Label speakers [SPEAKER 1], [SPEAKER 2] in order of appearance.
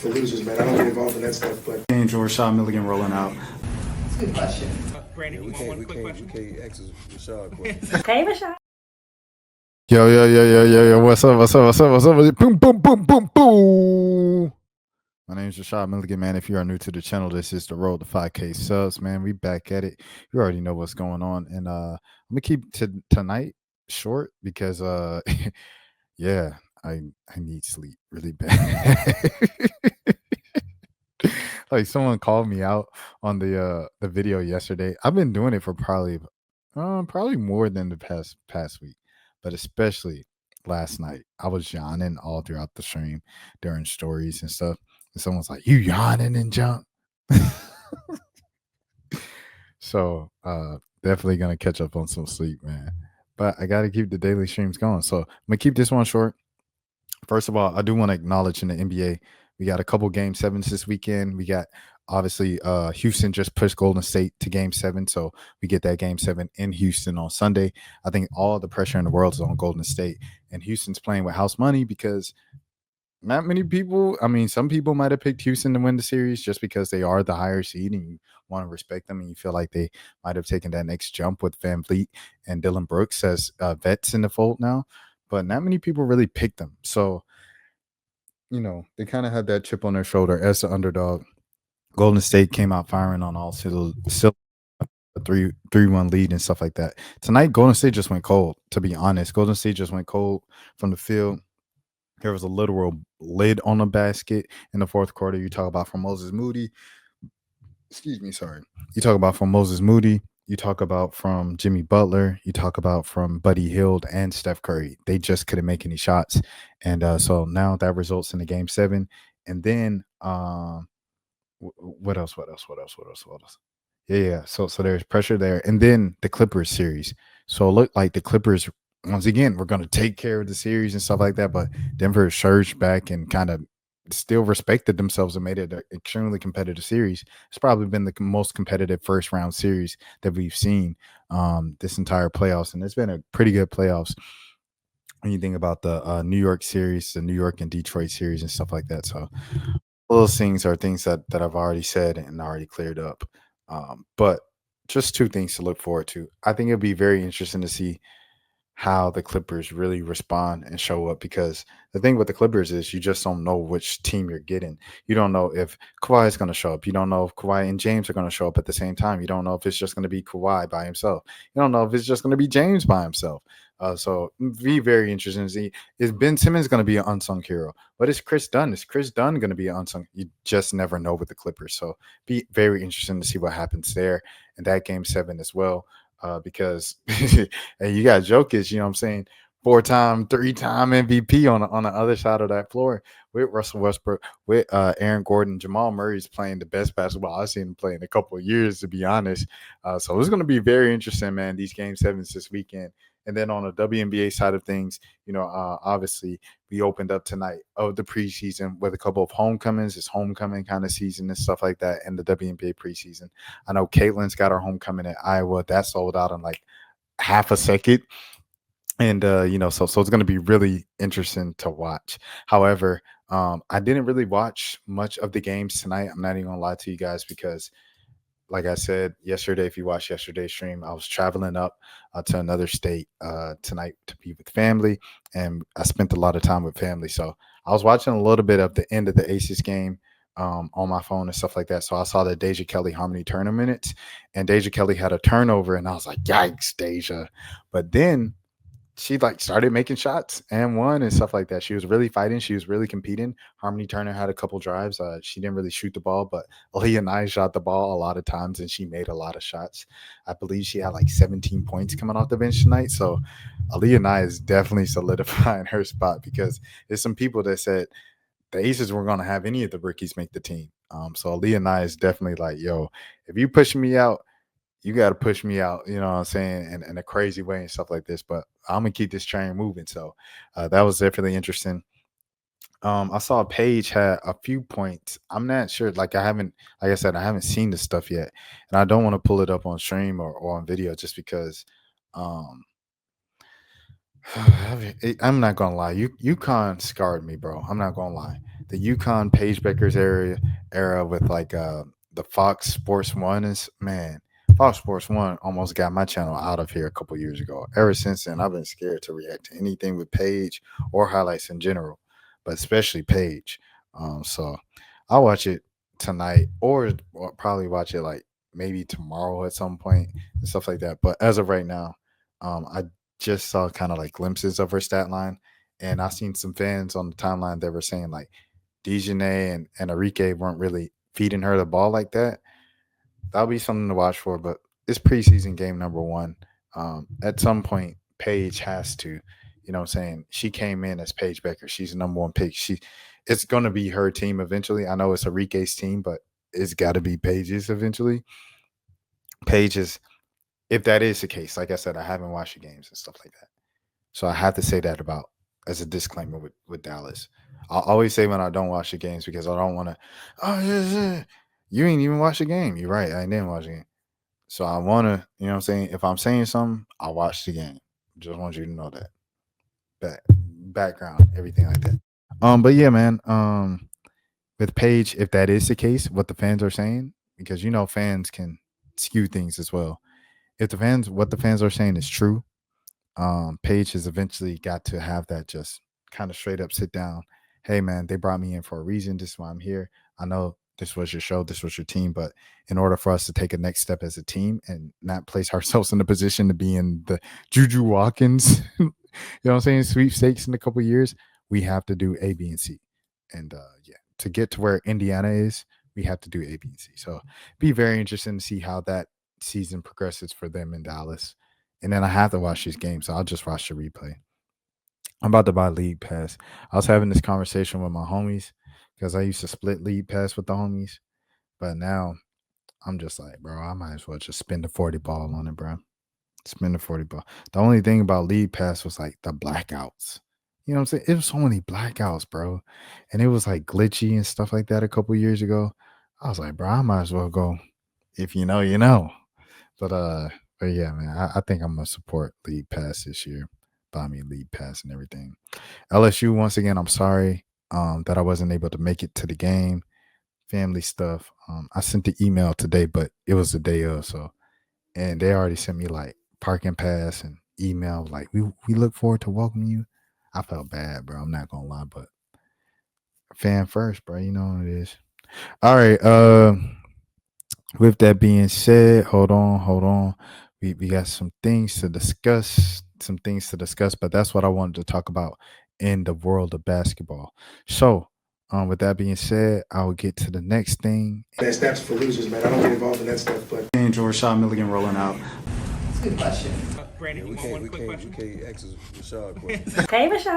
[SPEAKER 1] for losers, man. I don't get involved in that stuff. But
[SPEAKER 2] Angel Rashad Milligan rolling out.
[SPEAKER 3] That's a good question.
[SPEAKER 4] Brandy,
[SPEAKER 5] We
[SPEAKER 4] you want one quick question?
[SPEAKER 5] can't ask Rashad questions.
[SPEAKER 6] Hey, Rashad.
[SPEAKER 2] Yo. What's up? Boom, boom, boom, boom, boom. My name is Rashad Milligan, man. If you are new to the channel, this is the road to 5K subs, man. We back at it. You already know what's going on. And I'm going to keep tonight short because, yeah, I need sleep really bad. Like someone called me out on the video yesterday. I've been doing it for probably more than the past week, but especially last night. I was yawning all throughout the stream during stories and stuff. And someone's like, "You yawning and jump." So definitely gonna catch up on some sleep, man. But I gotta keep the daily streams going. So I'm gonna keep this one short. First of all, I do want to acknowledge in the NBA, we got a couple game sevens this weekend. We got obviously Houston just pushed Golden State to game 7. So we get that game 7 in Houston on Sunday. I think all the pressure in the world is on Golden State. And Houston's playing with house money because not many people, I mean, some people might have picked Houston to win the series just because they are the higher seed and you want to respect them and you feel like they might have taken that next jump with Van Vliet and Dylan Brooks as vets in the fold now. But not many people really picked them. So, you know, they kind of had that chip on their shoulder as the underdog. Golden State came out firing on all still a 3-1 lead and stuff like that. Tonight, Golden State just went cold, to be honest. Golden State just went cold from the field. There was a literal lid on the basket in the fourth quarter. You talk about from Moses Moody. Excuse me, sorry. You talk about from Moses Moody. You talk about from Jimmy Butler. You talk about from Buddy Hield and Steph Curry. They just couldn't make any shots. And so now that results in the game 7. And then what else? Yeah. So there's pressure there. And then the Clippers series. So it looked like the Clippers, once again, we're going to take care of the series and stuff like that. But Denver surged back and kind of still respected themselves and made it an extremely competitive series. It's probably been the most competitive first round series that we've seen this entire playoffs. And it's been a pretty good playoffs when you think about the New York series, the New York and Detroit series and stuff like that. So all those things are things that I've already said and already cleared up. But just 2 things to look forward to. I think it'll be very interesting to see how the Clippers really respond and show up because the thing with the Clippers is you just don't know which team you're getting. You don't know if Kawhi is going to show up. You don't know if Kawhi and James are going to show up at the same time. You don't know if it's just going to be Kawhi by himself. You don't know if it's just going to be James by himself. So be very interesting to see. Is Ben Simmons going to be an unsung hero? What is Chris Dunn? Is Chris Dunn going to be an unsung? You just never know with the Clippers. So be very interesting to see what happens there in that game 7 as well. Because hey, you got Jokic, you know what I'm saying, 4-time, 3-time MVP on the other side of that floor with Russell Westbrook, with Aaron Gordon. Jamal Murray's playing the best basketball I've seen him play in a couple of years, to be honest. So it's going to be very interesting, man, these game 7s this weekend. And then on the WNBA side of things, you know, obviously we opened up tonight of the preseason with a couple of homecomings. It's homecoming kind of season and stuff like that in the WNBA preseason. I know Caitlin's got her homecoming at Iowa. That sold out in like half a second. And, you know, so it's going to be really interesting to watch. However, I didn't really watch much of the games tonight. I'm not even going to lie to you guys because like I said yesterday, if you watched yesterday's stream, I was traveling up to another state tonight to be with family, and I spent a lot of time with family. So I was watching a little bit of the end of the Aces game on my phone and stuff like that. So I saw the Deja Kelly Harmony Turner minutes, and Deja Kelly had a turnover, and I was like, "Yikes, Deja!" But then she like started making shots and won and stuff like that. She was really fighting. She was really competing. Harmony Turner had a couple drives. She didn't really shoot the ball, but Aaliyah Nye shot the ball a lot of times and she made a lot of shots. I believe she had like 17 points coming off the bench tonight. So Aaliyah Nye is definitely solidifying her spot because there's some people that said the Aces weren't going to have any of the rookies make the team. So Aaliyah Nye is definitely like, yo, if you push me out, you got to push me out, you know what I'm saying, in a crazy way and stuff like this. But I'm going to keep this train moving. So that was definitely interesting. I saw Paige had a few points. I'm not sure. Like I said, I haven't seen this stuff yet. And I don't want to pull it up on stream or on video just because I'm not going to lie. UConn scarred me, bro. I'm not going to lie. the UConn Paige Beckers era with like the Fox Sports One is man. Fox Sports One almost got my channel out of here a couple years ago. Ever since then, I've been scared to react to anything with Paige or highlights in general, but especially Paige. So I'll watch it tonight or probably watch it like maybe tomorrow at some point and stuff like that. But as of right now, I just saw kind of like glimpses of her stat line, and I seen some fans on the timeline that were saying like Dejanay and Enrique weren't really feeding her the ball like that. That'll be something to watch for. But it's preseason game number one. At some point, Paige has to, you know what I'm saying? She came in as Paige Becker. She's the number one pick. It's gonna be her team eventually. I know it's Enrique's team, but it's gotta be Paige's eventually. Paige is, if that is the case, like I said, I haven't watched the games and stuff like that. So I have to say that about as a disclaimer with Dallas. I'll always say when I don't watch the games because I don't want to, oh, yeah. You ain't even watch the game. You're right. I didn't watch the game. So I want to, you know what I'm saying? If I'm saying something, I'll watch the game. Just want you to know that. Background, everything like that. But yeah, man. With Paige, if that is the case, what the fans are saying, because you know fans can skew things as well. If what the fans are saying is true, Paige has eventually got to have that just kind of straight up sit down. Hey man, they brought me in for a reason. This is why I'm here. I know this was your show, this was your team, but in order for us to take a next step as a team and not place ourselves in a position to be in the Juju Watkins, you know what I'm saying, sweepstakes in a couple years, we have to do A, B, and C. And yeah, to get to where Indiana is, we have to do A, B, and C. So be very interesting to see how that season progresses for them in Dallas. And then I have to watch these games, so I'll just watch the replay. I'm about to buy League Pass. I was having this conversation with my homies because I used to split League Pass with the homies. But now I'm just like, bro, I might as well just spend the 40 ball on it, bro. Spend the 40 ball. The only thing about League Pass was like the blackouts. You know what I'm saying? It was so many blackouts, bro. And it was like glitchy and stuff like that a couple years ago. I was like, bro, I might as well go. If you know, you know. But yeah, man, I think I'm gonna support League Pass this year. Buy me League Pass and everything. LSU, once again, I'm sorry that I wasn't able to make it to the game. Family stuff. I sent the email today, but it was the day of, so and they already sent me like parking pass and email like we look forward to welcoming you. I felt bad, bro. I'm not gonna lie, but fan first, bro. You know what it is. All right. With that being said, hold on. We got some things to discuss, but that's what I wanted to talk about in the world of basketball. So, with that being said, I will get to the next thing.
[SPEAKER 1] That's for losers, man. I don't get involved in that stuff, but
[SPEAKER 2] George Shaw Milligan rolling out.
[SPEAKER 3] That's a good question.
[SPEAKER 5] We can't ask Rashad questions.
[SPEAKER 3] Hey, Rashad.